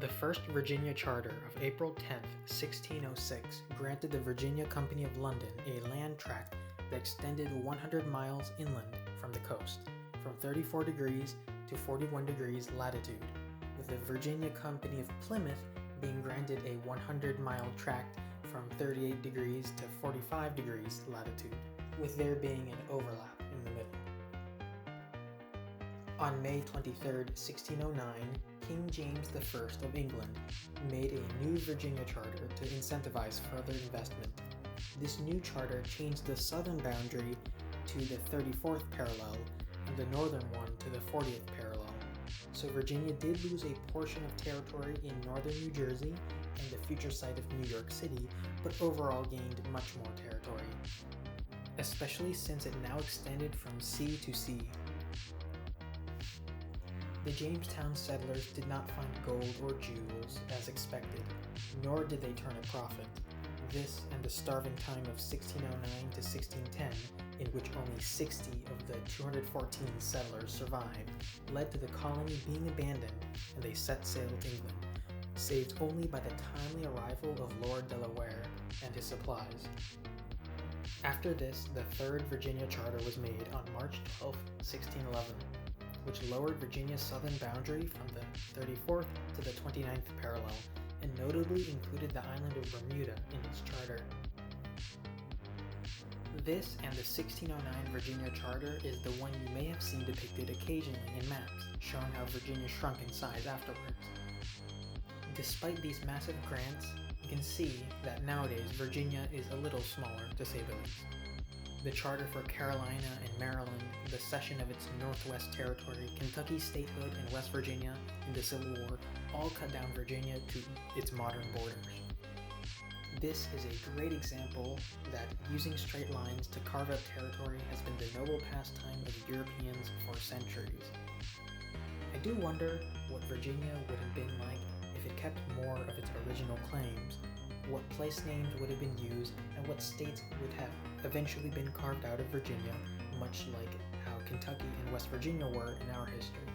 The first Virginia Charter of April 10, 1606 granted the Virginia Company of London a land tract that extended 100 miles inland from the coast, from 34 degrees to 41 degrees latitude, with the Virginia Company of Plymouth being granted a 100-mile tract from 38 degrees to 45 degrees latitude, with there being an overlap in the middle. On May 23, 1609, King James I of England made a new Virginia charter to incentivize further investment. This new charter changed the southern boundary to the 34th parallel and the northern one to the 40th parallel. So Virginia did lose a portion of territory in northern New Jersey and the future site of New York City, but overall gained much more territory, especially since it now extended from sea to sea. The Jamestown settlers did not find gold or jewels as expected, nor did they turn a profit. This and the starving time of 1609 to 1610, in which only 60 of the 214 settlers survived, led to the colony being abandoned and they set sail to England, saved only by the timely arrival of Lord Delaware and his supplies. After this, the Third Virginia Charter was made on March 12, 1611. Which lowered Virginia's southern boundary from the 34th to the 29th parallel, and notably included the island of Bermuda in its charter. This and the 1609 Virginia Charter is the one you may have seen depicted occasionally in maps, showing how Virginia shrunk in size afterwards. Despite these massive grants, you can see that nowadays Virginia is a little smaller, to say the least. The charter for Carolina and Maryland, the cession of its Northwest Territory, Kentucky's statehood, and West Virginia in the Civil War all cut down Virginia to its modern borders. This is a great example that using straight lines to carve out territory has been the noble pastime of Europeans for centuries. I do wonder what Virginia would have been like if it kept more of its original claims, what place names would have been used, and what states would have eventually been carved out of Virginia, much like how Kentucky and West Virginia were in our history.